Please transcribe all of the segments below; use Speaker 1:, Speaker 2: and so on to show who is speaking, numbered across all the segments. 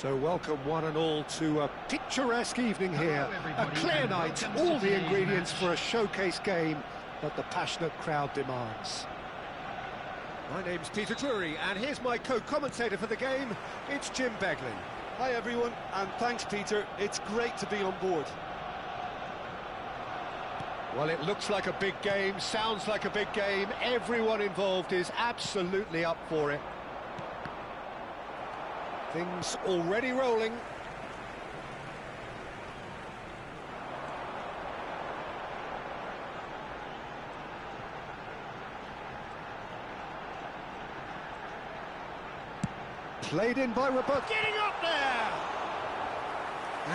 Speaker 1: So welcome one and all to a picturesque evening here. A clear night, all the ingredients for a showcase game that the passionate crowd demands. My name's Peter Drury, and here's my co-commentator for the game, it's Jim Beglin.
Speaker 2: Hi everyone, and thanks Peter, it's great to be on board.
Speaker 1: Well, it looks like a big game, sounds like a big game, everyone involved is absolutely up for it. Things already rolling. Played in by Roberto. Getting up there!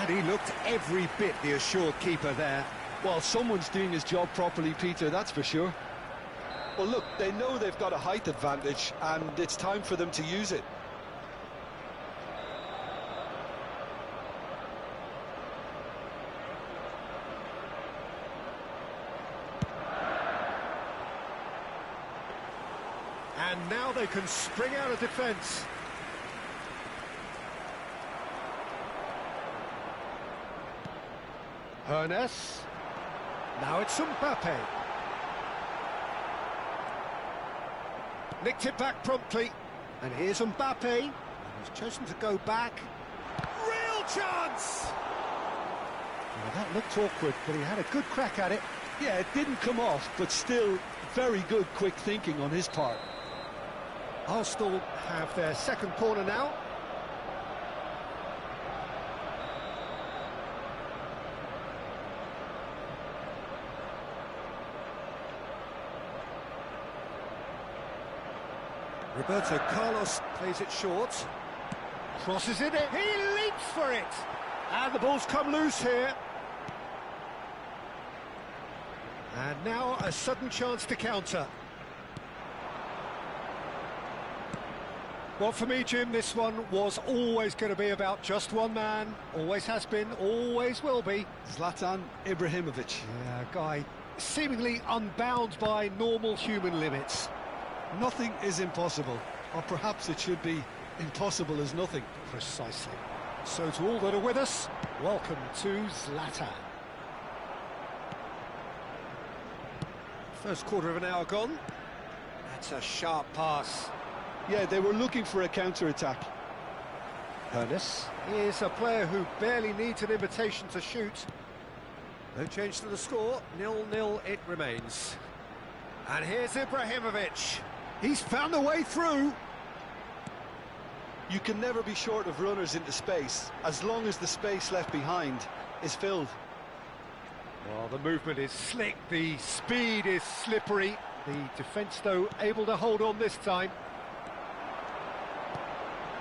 Speaker 1: And he looked every bit the assured keeper there.
Speaker 2: Well, someone's doing his job properly, Peter, that's for sure. Well, look, they know they've got a height advantage, and it's time for them to use it.
Speaker 1: And now they can spring out of defence. Hernes. Now it's Mbappe. Nicked it back promptly. And here's Mbappe. He's chosen to go back. Real chance! Well, that looked awkward, but he had a good crack at it.
Speaker 2: Yeah, it didn't come off, but still very good quick thinking on his part.
Speaker 1: Arsenal have their second corner now. Roberto Carlos plays it short. Crosses it in. He leaps for it. And the ball's come loose here. And now a sudden chance to counter. Well, for me, Jim, this one was always going to be about just one man. Always has been, always will be.
Speaker 2: Zlatan Ibrahimovic.
Speaker 1: Yeah, a guy seemingly unbound by normal human limits.
Speaker 2: Nothing is impossible, or perhaps it should be impossible as nothing.
Speaker 1: Precisely. So to all that are with us, welcome to Zlatan. First quarter of an hour gone. That's a sharp pass.
Speaker 2: Yeah, they were looking for a counter-attack.
Speaker 1: Hernes is a player who barely needs an invitation to shoot. No change to the score, 0-0 it remains. And here's Ibrahimovic. He's found a way through.
Speaker 2: You can never be short of runners into space, as long as the space left behind is filled.
Speaker 1: Well, the movement is slick, the speed is slippery. The defence, though, able to hold on this time.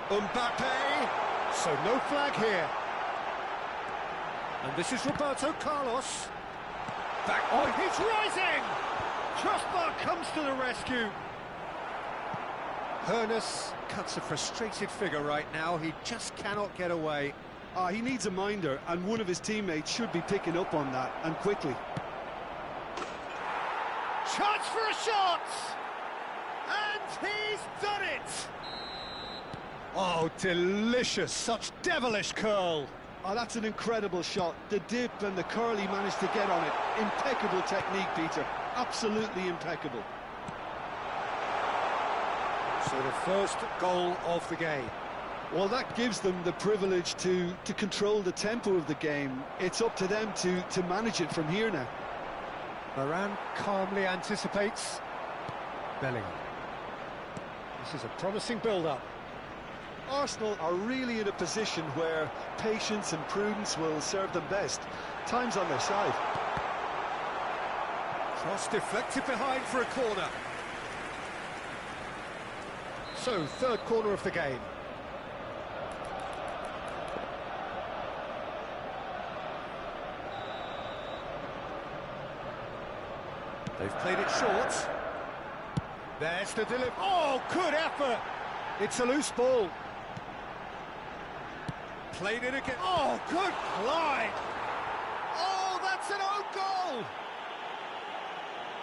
Speaker 1: Mbappe! So no flag here. And this is Roberto Carlos. Back, oh, he's rising! Trustbar comes to the rescue. Hernes cuts a frustrated figure right now. He just cannot get away.
Speaker 2: He needs a minder, and one of his teammates should be picking up on that, and quickly.
Speaker 1: Chance for a shot! And he's done it! Oh, delicious, such devilish curl.
Speaker 2: Oh, that's an incredible shot. The dip and the curl he managed to get on it. Impeccable technique, Peter. Absolutely impeccable.
Speaker 1: So the first goal of the game.
Speaker 2: Well, that gives them the privilege to control the tempo of the game. It's up to them to manage it from here now.
Speaker 1: Varane calmly anticipates. Bellingham. This is a promising build-up.
Speaker 2: Arsenal are really in a position where patience and prudence will serve them best. Time's on their side.
Speaker 1: Cross deflected behind for a corner. So, third corner of the game. They've played it short. There's the delivery. Oh, good effort! It's a loose ball. Played it again. Oh, good glide! Oh, that's an own goal!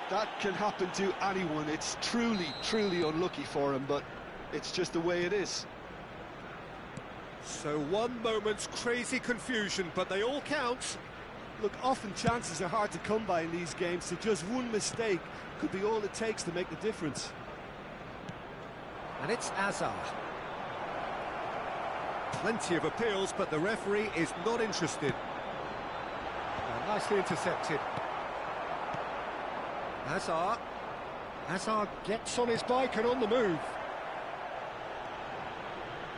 Speaker 2: That can happen to anyone. It's truly, truly unlucky for him, but it's just the way it is.
Speaker 1: So one moment's crazy confusion, but they all count.
Speaker 3: Look, often chances are hard to come by in these games, so just one mistake could be all it takes to make the difference.
Speaker 1: And it's Azar. Plenty of appeals, but the referee is not interested. Nicely intercepted. Azar. Azar gets on his bike and on the move.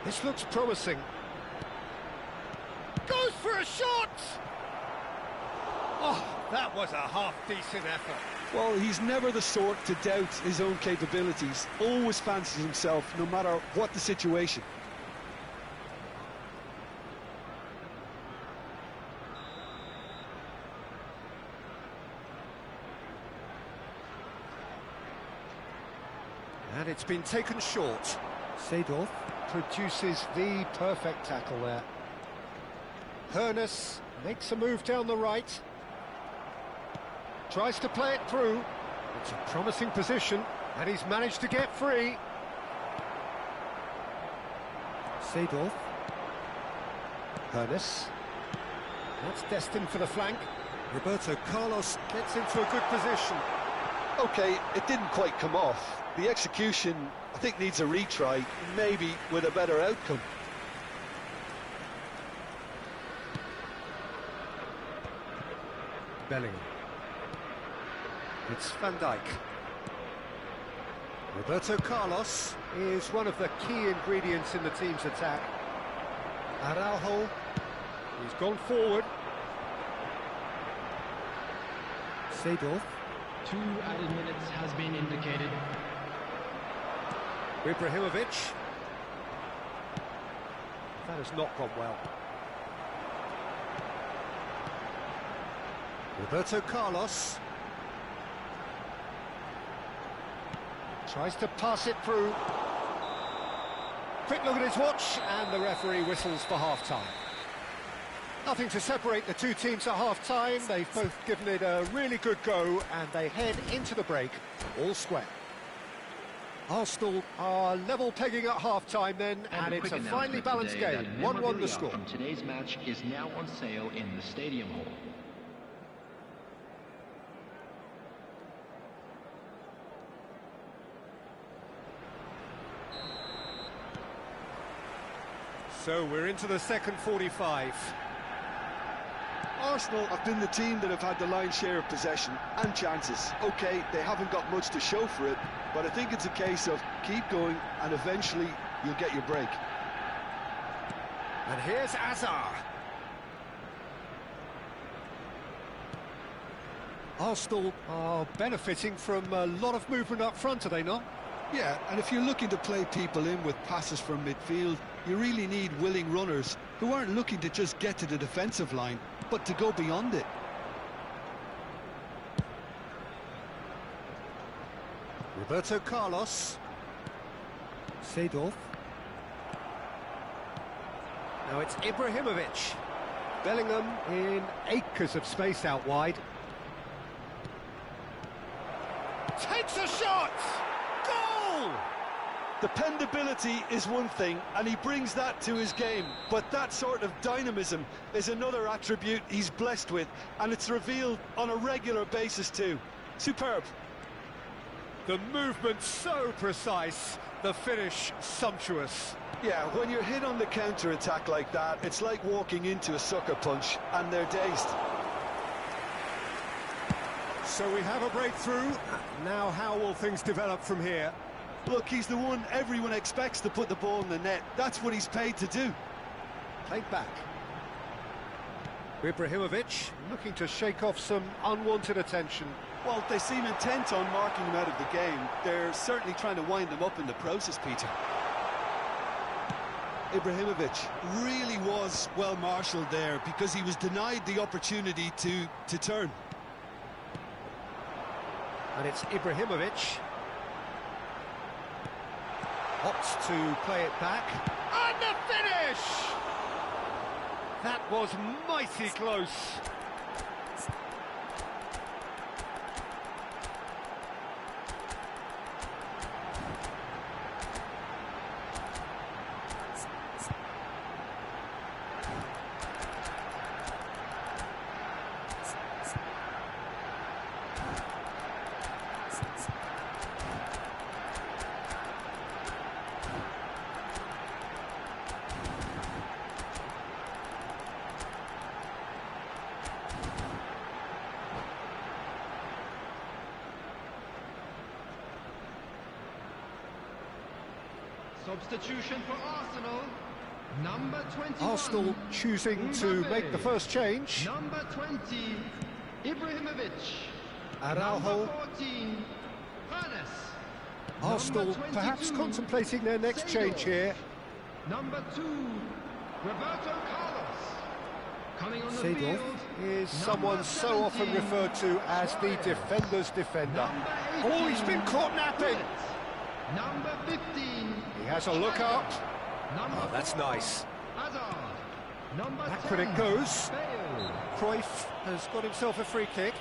Speaker 1: This looks promising. Goes for a shot! Oh, that was a half-decent effort.
Speaker 2: Well, he's never the sort to doubt his own capabilities. Always fancies himself, no matter what the situation.
Speaker 1: And it's been taken short. Seedorf produces the perfect tackle there. Hoeneß makes a move down the right. Tries to play it through. It's a promising position, and he's managed to get free. Seedorf. Hoeneß. That's destined for the flank. Roberto Carlos gets into a good position.
Speaker 2: Okay, it didn't quite come off. The execution, I think, needs a retry, maybe with a better outcome.
Speaker 1: Bellingham. It's Van Dijk. Roberto Carlos is one of the key ingredients in the team's attack. Araujo, he's gone forward. Seedorf.
Speaker 4: 2 added minutes has been indicated.
Speaker 1: Ibrahimovic. That has not gone well. Roberto Carlos. Tries to pass it through. Quick look at his watch, and the referee whistles for half-time. Nothing to separate the two teams at half-time. They've both given it a really good go, and they head into the break all square. Arsenal are level pegging at half-time then, and it's a finely balanced game. 1-1 the score.
Speaker 4: From today's match is now on sale in the Stadium Hall.
Speaker 1: So we're into the second 45.
Speaker 2: Arsenal have been the team that have had the lion's share of possession and chances. OK, they haven't got much to show for it, but I think it's a case of keep going and eventually you'll get your break.
Speaker 1: And here's Azar. Arsenal are benefiting from a lot of movement up front, are they not?
Speaker 2: Yeah, and if you're looking to play people in with passes from midfield, you really need willing runners who aren't looking to just get to the defensive line, but to go beyond it.
Speaker 1: Roberto Carlos. Seedorf. Now it's Ibrahimovic. Bellingham in acres of space out wide. Takes a shot! Goal!
Speaker 2: Dependability is one thing, and he brings that to his game, but that sort of dynamism is another attribute he's blessed with, and it's revealed on a regular basis too. Superb.
Speaker 1: The movement so precise, the finish sumptuous.
Speaker 2: Yeah, when you're hit on the counter-attack like that, it's like walking into a sucker punch, and they're dazed.
Speaker 1: So we have a breakthrough. Now how will things develop from here?
Speaker 3: Look, he's the one everyone expects to put the ball in the net. That's what he's paid to do.
Speaker 1: Played back. Ibrahimovic looking to shake off some unwanted attention.
Speaker 3: Well, they seem intent on marking him out of the game. They're certainly trying to wind him up in the process, Peter. Ibrahimovic really was well marshalled there because he was denied the opportunity to turn.
Speaker 1: And it's Ibrahimovic. Opts to play it back. And the finish! That was mighty close.
Speaker 5: Substitution for Arsenal. Number 21.
Speaker 1: Arsenal choosing to make the first change.
Speaker 5: Number 20, Ibrahimovic.
Speaker 1: Araujo.
Speaker 5: Number 14, Hannes.
Speaker 1: Arsenal
Speaker 5: Number 22,
Speaker 1: perhaps contemplating their next change here.
Speaker 5: Number 2, Roberto Carlos. Coming on the
Speaker 1: Seedorf
Speaker 5: field
Speaker 1: is someone so often referred to as the defender's defender. Oh, he's been caught napping.
Speaker 5: Number 15.
Speaker 1: He has a look up.
Speaker 5: Oh,
Speaker 1: that's nice.
Speaker 5: Hazard. Number
Speaker 1: Back
Speaker 5: 10,
Speaker 1: when it goes.
Speaker 5: Bale.
Speaker 1: Cruyff has got himself a free kick.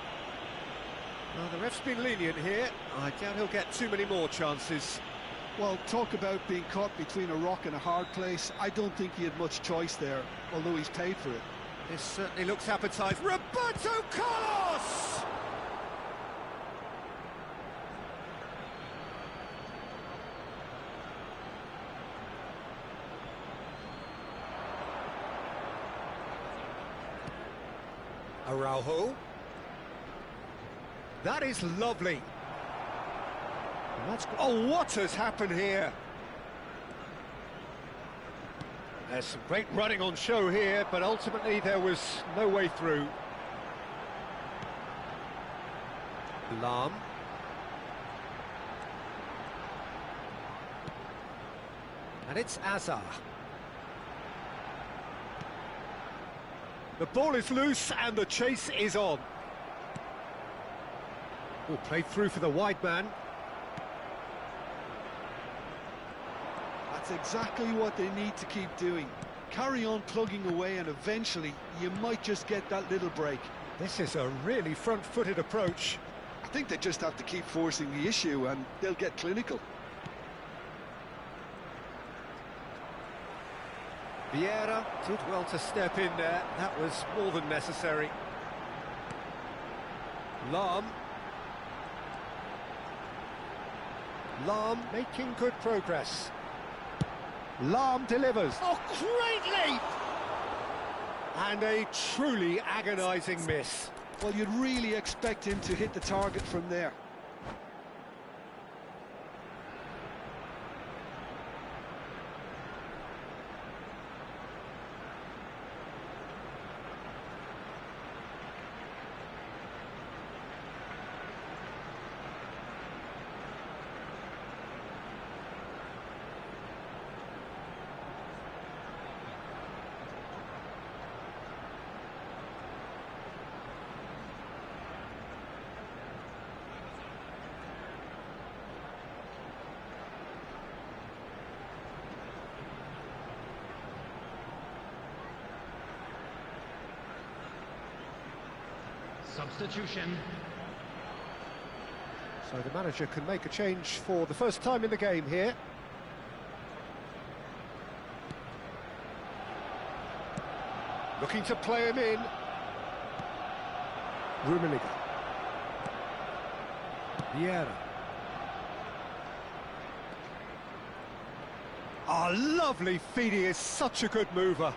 Speaker 1: Well, the ref's been lenient here. I doubt he'll get too many more chances.
Speaker 3: Well, talk about being caught between a rock and a hard place. I don't think he had much choice there, although he's paid for it.
Speaker 1: This certainly looks appetising. Roberto Carlos! Araujo. That is lovely. Oh, what has happened here? There's some great running on show here, but ultimately there was no way through. Lahm. And it's Azar. The ball is loose and the chase is on. Oh, played through for the wide man.
Speaker 3: That's exactly what they need to keep doing. Carry on plugging away and eventually you might just get that little break.
Speaker 1: This is a really front-footed approach.
Speaker 3: I think they just have to keep forcing the issue and they'll get clinical.
Speaker 1: Vieira did well to step in there. That was more than necessary. Lahm. Lahm making good progress. Lahm delivers. Oh, great leap! And a truly agonising miss.
Speaker 3: Well, you'd really expect him to hit the target from there.
Speaker 5: Substitution.
Speaker 1: So the manager can make a change for the first time in the game here. Looking to play him in. Rummenigge. Vieira. Oh, lovely feed. He is such a good mover.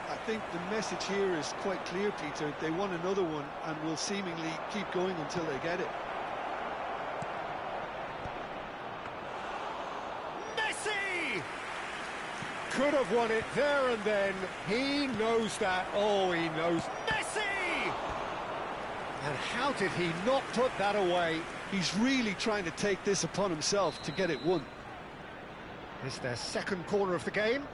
Speaker 3: I think the message here is quite clear, Peter. They want another one and will seemingly keep going until they get it.
Speaker 1: Messi! Could have won it there and then. He knows that. Oh, he knows. Messi! And how did he not put that away?
Speaker 3: He's really trying to take this upon himself to get it won.
Speaker 1: It's their second corner of the game.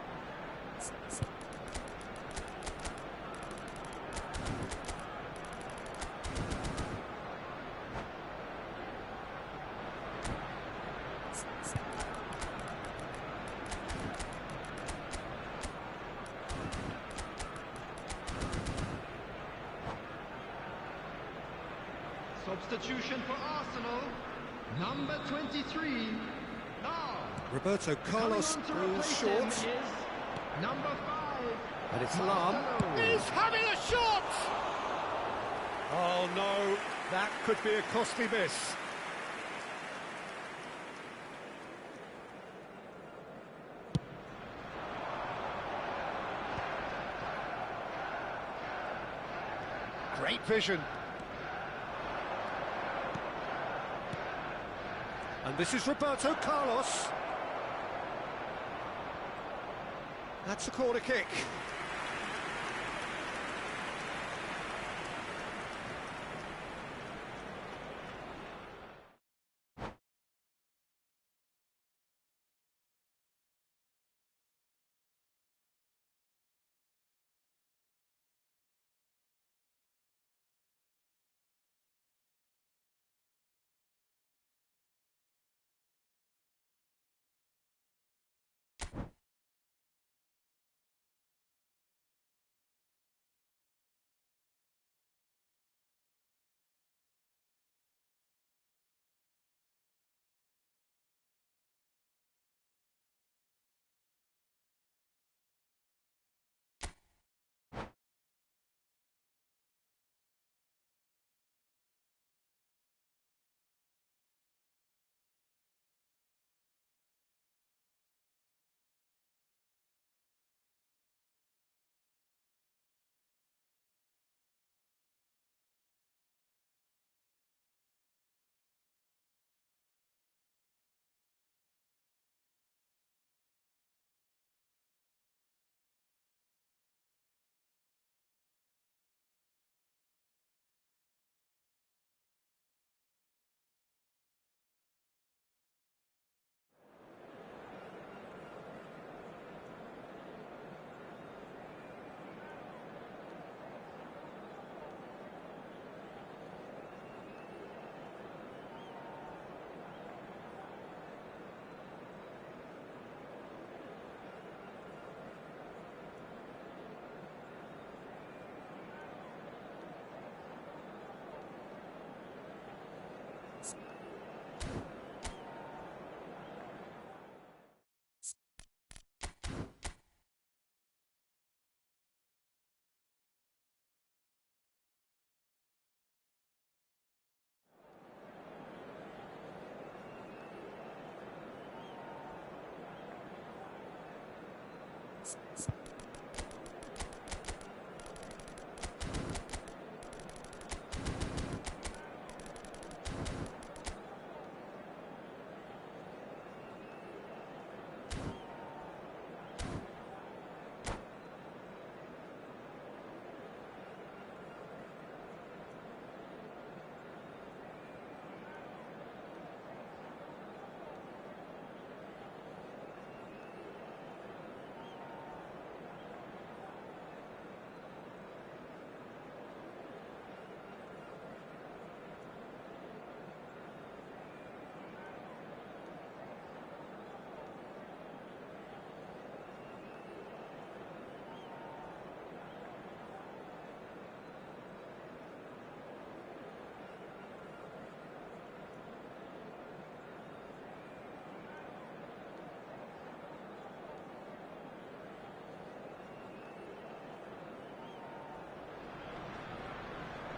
Speaker 5: Substitution for Arsenal. Number 23. Now.
Speaker 1: Roberto Carlos goes short.
Speaker 5: Is number 5.
Speaker 1: And it's Lahm. He's having a shot! Oh no, that could be a costly miss. Great vision. And this is Roberto Carlos. That's a corner kick.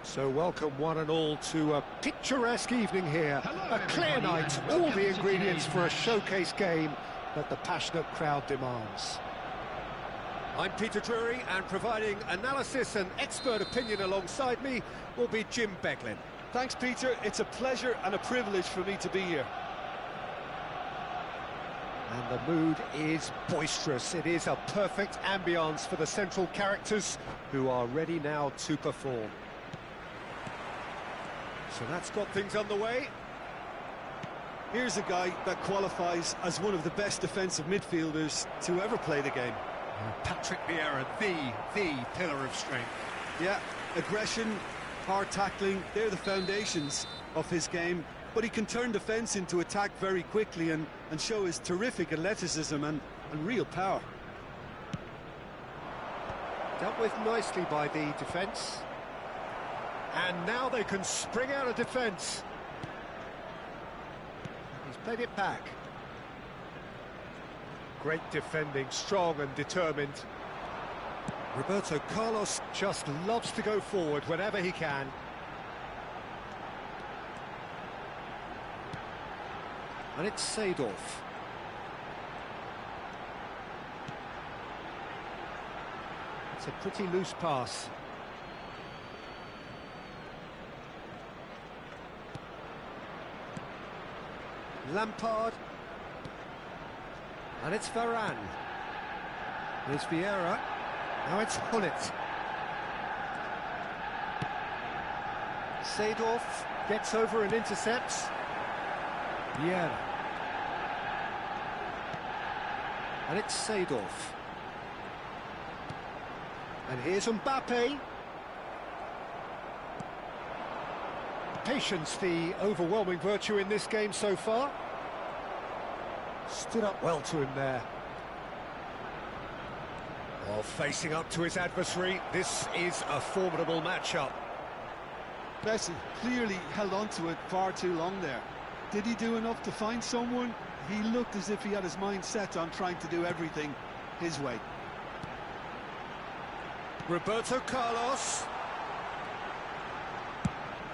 Speaker 1: So welcome one and all to a picturesque evening here. A clear night, all the ingredients for a showcase game that the passionate crowd demands. I'm Peter Drury, and providing analysis and expert opinion alongside me will be Jim Beglin.
Speaker 2: Thanks, Peter. It's a pleasure and a privilege for me to be here.
Speaker 1: And the mood is boisterous. It is a perfect ambience for the central characters who are ready now to perform. So that's got things underway.
Speaker 2: Here's a guy that qualifies as one of the best defensive midfielders to ever play the game.
Speaker 1: Patrick Vieira, the pillar of strength.
Speaker 2: Yeah, aggression, hard tackling, they're the foundations of his game. But he can turn defence into attack very quickly and show his terrific athleticism and real power.
Speaker 1: Dealt with nicely by the defence. And now they can spring out of defence. He's played it back. Great defending, strong and determined. Roberto Carlos just loves to go forward whenever he can. And it's Seedorf. It's a pretty loose pass. Lampard. And it's Varane. Here's Vieira. Now it's Hullet. Seedorf gets over and intercepts. Vieira. And it's Seedorf. And here's Mbappe. Patience, the overwhelming virtue in this game so far. Stood up well to him there. Well, facing up to his adversary, this is a formidable matchup.
Speaker 3: Messi clearly held on to it far too long there. Did he do enough to find someone? He looked as if he had his mind set on trying to do everything his way.
Speaker 1: Roberto Carlos.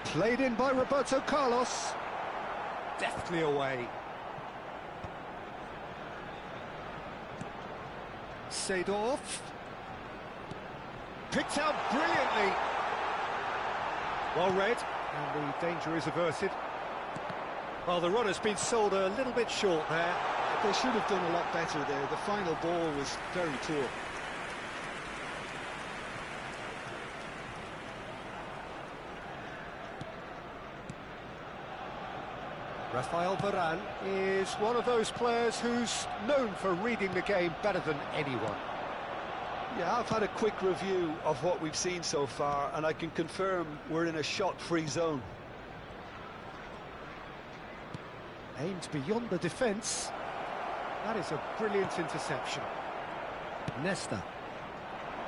Speaker 1: Played in by Roberto Carlos. Deftly away. Seedorf. Picked out brilliantly. Well read, and the danger is averted. Well, the runner's been sold a little bit short there.
Speaker 3: They should have done a lot better there. The final ball was very poor.
Speaker 1: Rafael Varane is one of those players who's known for reading the game better than anyone.
Speaker 2: Yeah, I've had a quick review of what we've seen so far, and I can confirm we're in a shot-free zone.
Speaker 1: Aimed beyond the defence. That is a brilliant interception. Nesta.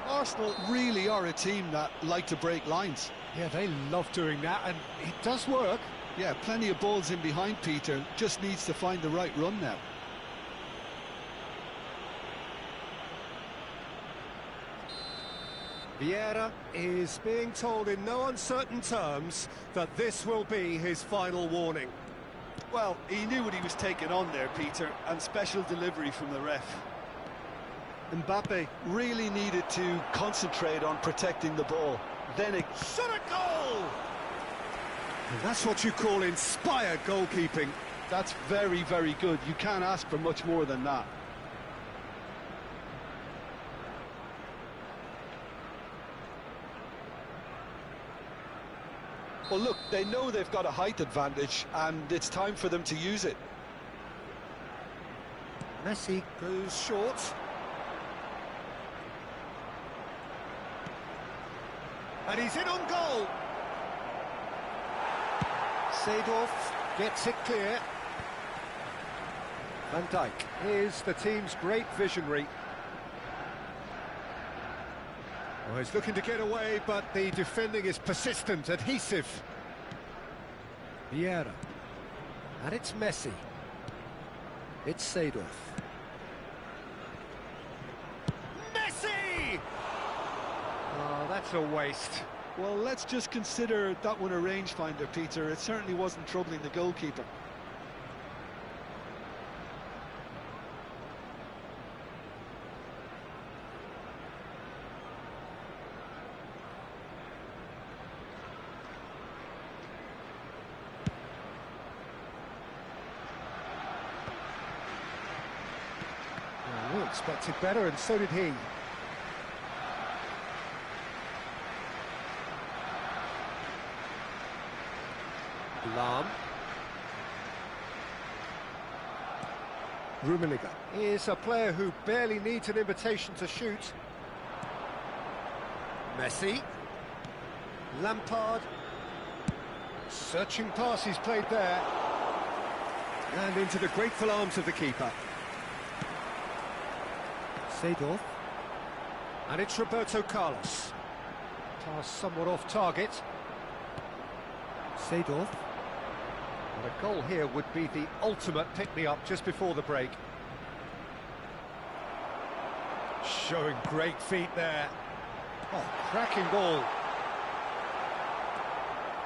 Speaker 3: Arsenal really are a team that like to break lines.
Speaker 1: Yeah, they love doing that, and it does work.
Speaker 3: Yeah, plenty of balls in behind Peter, just needs to find the right run now.
Speaker 1: Vieira is being told in no uncertain terms that this will be his final warning.
Speaker 3: Well, he knew what he was taking on there, Peter, and special delivery from the ref.
Speaker 2: Mbappe really needed to concentrate on protecting the ball. Then it shot a goal!
Speaker 1: And that's what you call inspired goalkeeping.
Speaker 2: That's very, very good. You can't ask for much more than that. Well, look, they know they've got a height advantage, and it's time for them to use it.
Speaker 1: Messi goes short. And he's in on goal. Seedorf gets it clear. Van Dijk is the team's great visionary. Well, he's looking to get away, but the defending is persistent, adhesive. Vieira. And it's Messi. It's Seedorf. Messi! Oh, that's a waste.
Speaker 3: Well, let's just consider that one a rangefinder, Peter. It certainly wasn't troubling the goalkeeper.
Speaker 1: We expected better, and so did he. Lahm. Rummenigge is a player who barely needs an invitation to shoot. Messi. Lampard. Searching pass he's played there. And into the grateful arms of the keeper. Seedorf. And it's Roberto Carlos. Pass somewhat off target. Seedorf. And a goal here would be the ultimate pick-me-up just before the break. Showing great feet there. Oh, cracking ball.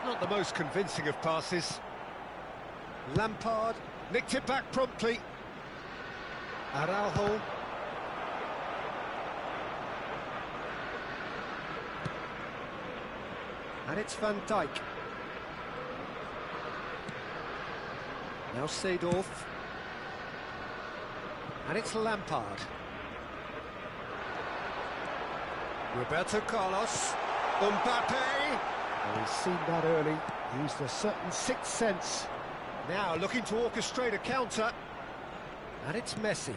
Speaker 1: Not the most convincing of passes. Lampard nicked it back promptly. Araujo. And it's Van Dijk. Now Seedorf. And it's Lampard. Roberto Carlos. Mbappe. Oh, he's seen that early. Used a certain sixth sense. Now looking to orchestrate a counter. And it's Messi.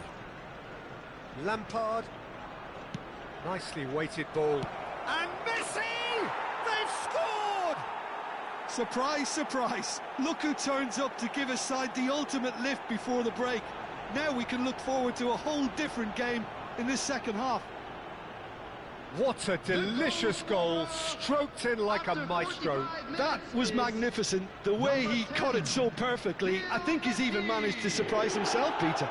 Speaker 1: Lampard. Nicely weighted ball. And Messi! They've scored!
Speaker 3: Surprise, surprise. Look who turns up to give his side the ultimate lift before the break. Now we can look forward to a whole different game in this second half.
Speaker 1: What a delicious goal, stroked in like a maestro.
Speaker 2: That was magnificent. The way he cut it so perfectly, I think he's even managed to surprise himself, Peter.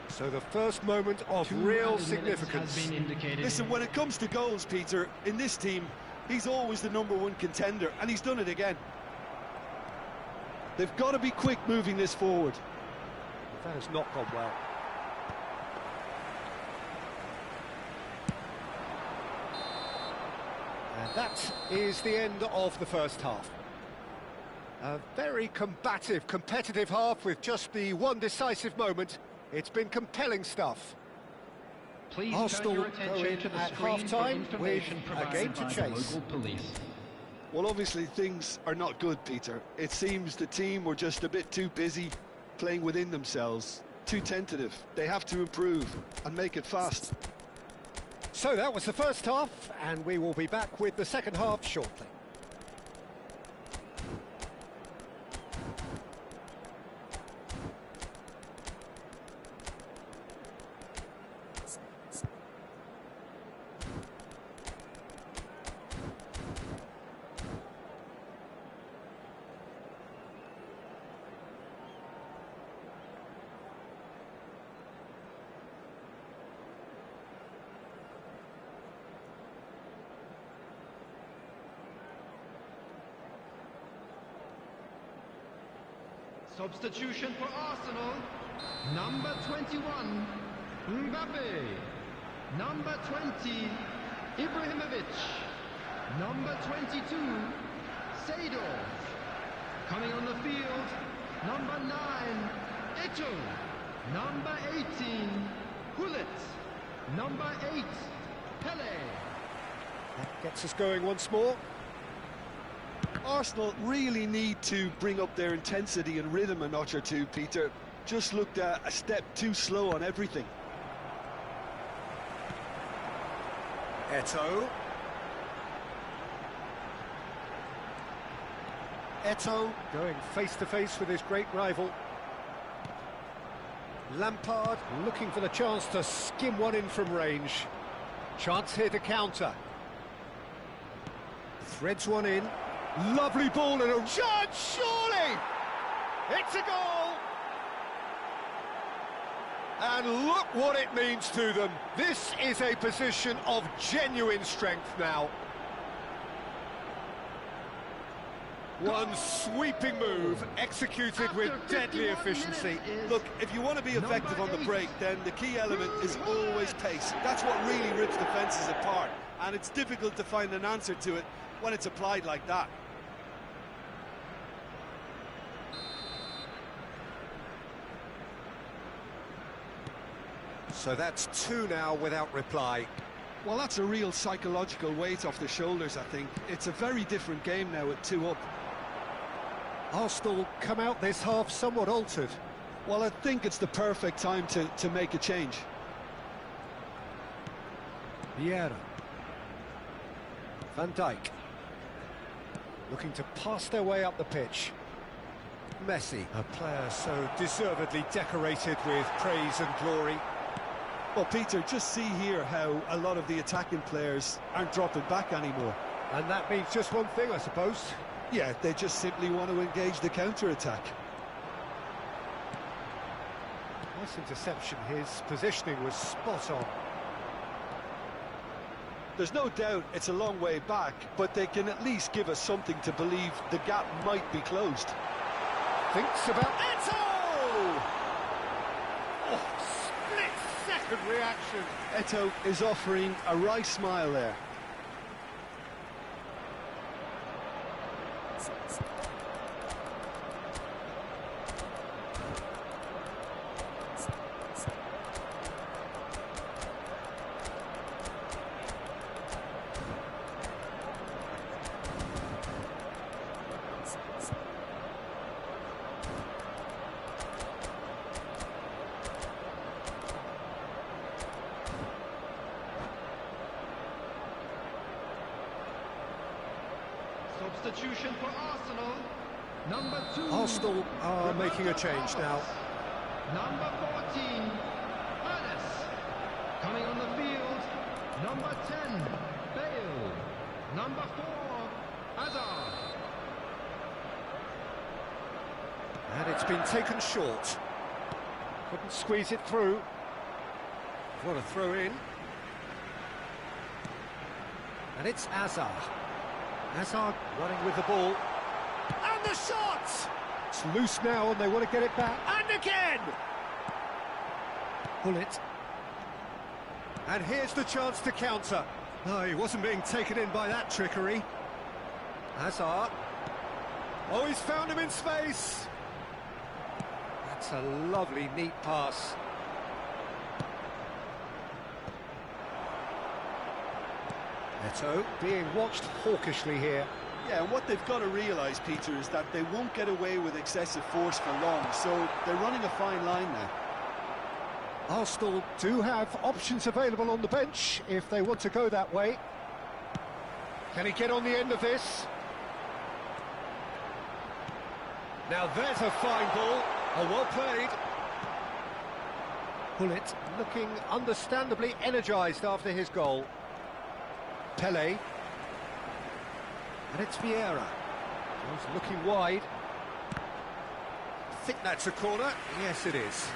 Speaker 1: So the first moment of real significance.
Speaker 2: Listen, when it comes to goals, Peter, in this team, he's always the #1 contender, and he's done it again. They've got to be quick moving this forward.
Speaker 1: That has not gone well. And that is the end of the first half. A very combative, competitive half with just the one decisive moment. It's been compelling stuff.
Speaker 4: Please
Speaker 1: Arsenal
Speaker 4: turn your
Speaker 1: go
Speaker 4: attention
Speaker 1: in
Speaker 4: to the
Speaker 1: at
Speaker 4: screen for
Speaker 1: half-time with
Speaker 4: information
Speaker 1: a
Speaker 4: provided
Speaker 1: game to
Speaker 4: by the
Speaker 1: chase.
Speaker 4: local police.
Speaker 2: Well, obviously, things are not good, Peter. It seems the team were just a bit too busy playing within themselves, too tentative. They have to improve and make it fast.
Speaker 1: So that was the first half, and we will be back with the second half shortly.
Speaker 5: Substitution for Arsenal. Number 21, Mbappe. Number 20, Ibrahimovic. Number 22, Seedorf. Coming on the field, number 9, Eto'o. Number 18, Hullet. Number 8, Pele.
Speaker 1: That gets us going once more.
Speaker 2: Arsenal really need to bring up their intensity and rhythm a notch or two, Peter. Just looked a step too slow on everything.
Speaker 1: Eto'o. Eto'o going face-to-face with his great rival. Lampard looking for the chance to skim one in from range. Chance here to counter. Threads one in. Lovely ball and a shot, surely! It's a goal! And look what it means to them. This is a position of genuine strength now. One sweeping move executed with deadly efficiency.
Speaker 2: Look, if you want to be effective on the break, then the key element is always pace. That's what really rips defences apart, and it's difficult to find an answer to it when it's applied like that.
Speaker 1: So that's two now without reply.
Speaker 3: Well, that's a real psychological weight off the shoulders, I think. It's a very different game now at 2 up.
Speaker 1: Arsenal come out this half somewhat altered.
Speaker 2: Well, I think it's the perfect time to make a change.
Speaker 1: Vieira. Van Dijk. Looking to pass their way up the pitch. Messi, a player so deservedly decorated with praise and glory.
Speaker 2: Well, Peter, just see here how a lot of the attacking players aren't dropping back anymore.
Speaker 1: And that means just one thing, I suppose.
Speaker 2: Yeah, they just simply want to engage the counter-attack.
Speaker 1: Nice interception. His positioning was spot on.
Speaker 2: There's no doubt it's a long way back, but they can at least give us something to believe the gap might be closed.
Speaker 1: Thinks about Eto'o! Oh, Good reaction.
Speaker 2: Eto is offering a wry smile there.
Speaker 5: Substitution for Arsenal. Number 2.
Speaker 1: Arsenal are making a change now.
Speaker 5: Number 14, Palace. Coming on the field, number 10, Bale. Number 4, Hazard.
Speaker 1: And it's been taken short. Couldn't squeeze it through. What a throw in. And it's Hazard. Hazard running with the ball. And the shot! It's loose now and they want to get it back. And again! Pull it. And here's the chance to counter. No, he wasn't being taken in by that trickery. Hazard. Oh, he's found him in space. That's a lovely, neat pass. Neto being watched hawkishly here.
Speaker 2: Yeah, and what they've got to realise, Peter, is that they won't get away with excessive force for long, so they're running a fine line now.
Speaker 1: Arsenal do have options available on the bench if they want to go that way. Can he get on the end of this? Now there's a fine ball. Oh, well played. Pullet looking understandably energised after his goal. Pele. And it's Vieira. He's looking wide. I think that's a corner. Yes, it is.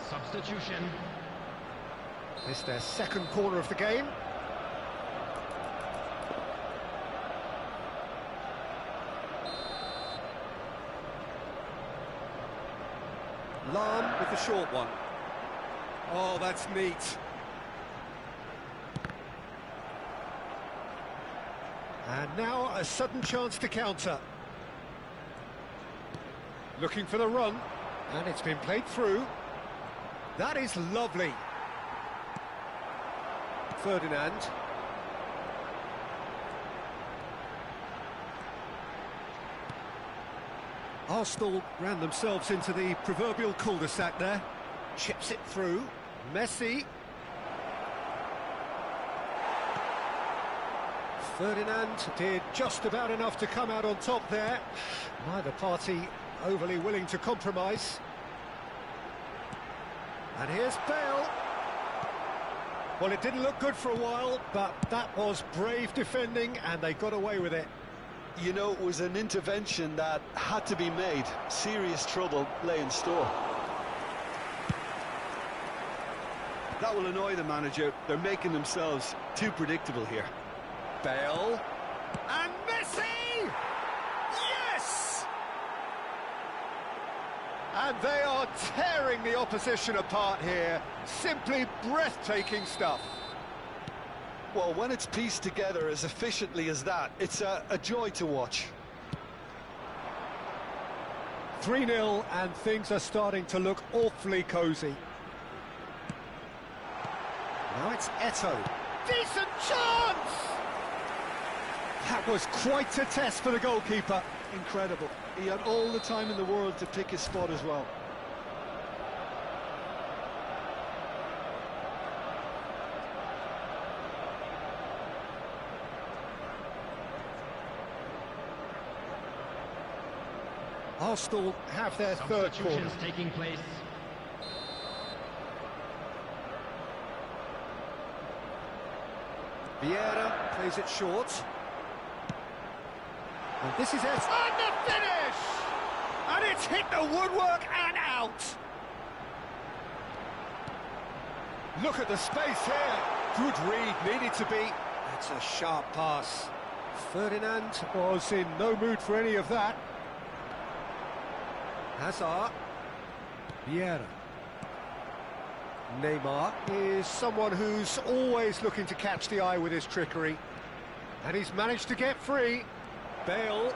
Speaker 5: Substitution.
Speaker 1: It's their second corner of the game. Lam with the short one. Oh, that's neat. And now a sudden chance to counter. Looking for the run, and it's been played through. That is lovely. Ferdinand. Arsenal ran themselves into the proverbial cul-de-sac there. Chips it through. Messi. Ferdinand did just about enough to come out on top there. Neither party overly willing to compromise. And here's Bale. Well, it didn't look good for a while, but that was brave defending, and they got away with it.
Speaker 2: You know, it was an intervention that had to be made. Serious trouble lay in store. That will annoy the manager. They're making themselves too predictable here.
Speaker 1: Bale. And Messi! Yes! And they are tearing the opposition apart here. Simply breathtaking stuff.
Speaker 2: Well, when it's pieced together as efficiently as that, it's a joy to watch.
Speaker 1: 3-0, and things are starting to look awfully cosy. Now it's Eto. decent chance! That was quite a test for the goalkeeper.
Speaker 3: Incredible. He had all the time in the world to pick his spot as well.
Speaker 1: Arsenal have their third corner.
Speaker 4: Substitutions taking place.
Speaker 1: Vieira plays it short. And this is it. And the finish! And it's hit the woodwork and out. Look at the space here. Good read, needed to be. That's a sharp pass. Ferdinand was in no mood for any of that. Hazard. Vieira. Neymar is someone who's always looking to catch the eye with his trickery. And he's managed to get free. Bale.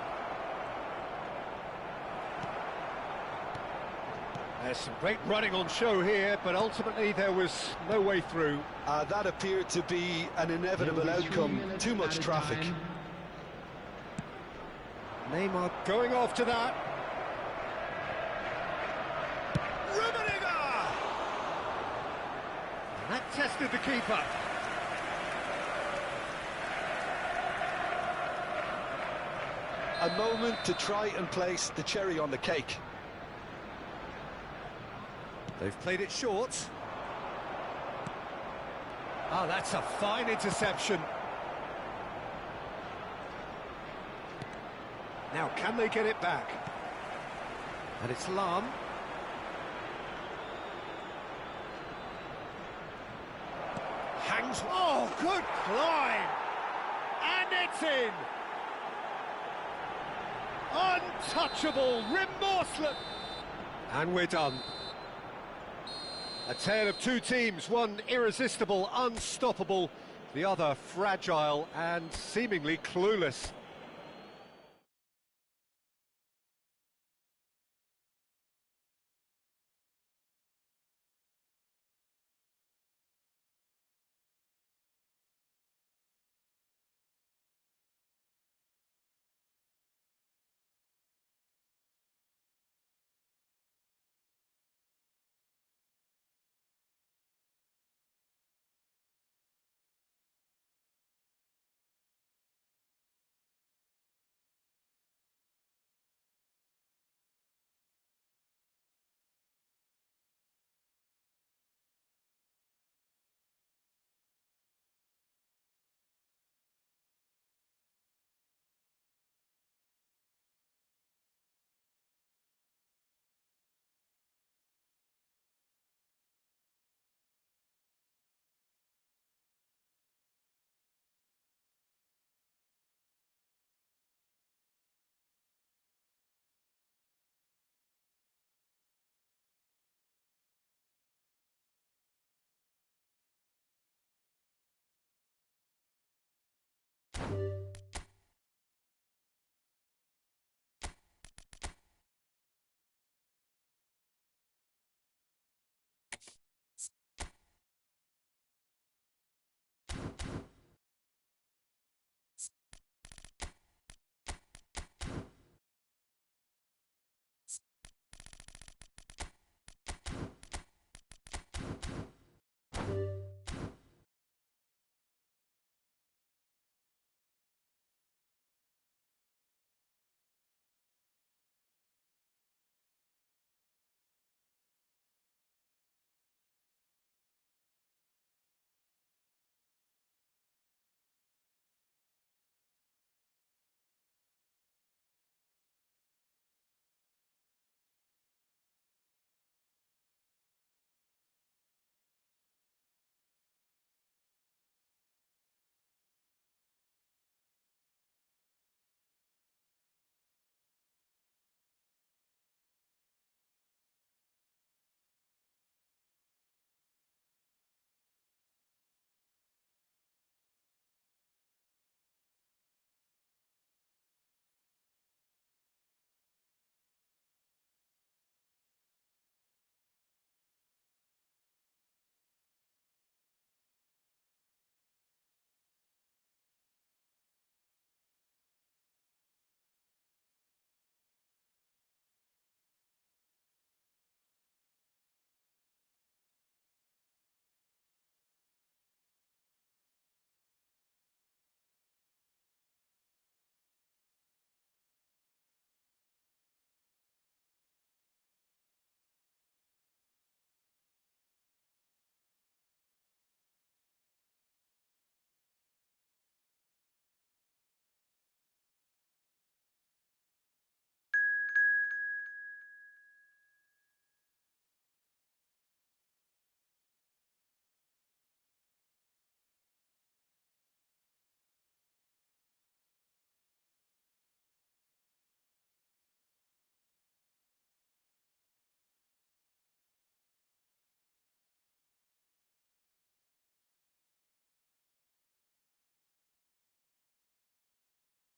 Speaker 1: There's some great running on show here, but ultimately there was no way through.
Speaker 2: That appeared to be an inevitable outcome. Too much traffic.
Speaker 1: Neymar going after that. Rummenigge! That tested the keeper.
Speaker 2: A moment to try and place the cherry on the cake.
Speaker 1: They've played it short. Ah, that's a fine interception. Now, can they get it back? And it's Lam. Hangs. Oh, good climb! And it's in! Untouchable, remorseless! And we're done. A tale of two teams, one irresistible, unstoppable, the other fragile and seemingly clueless.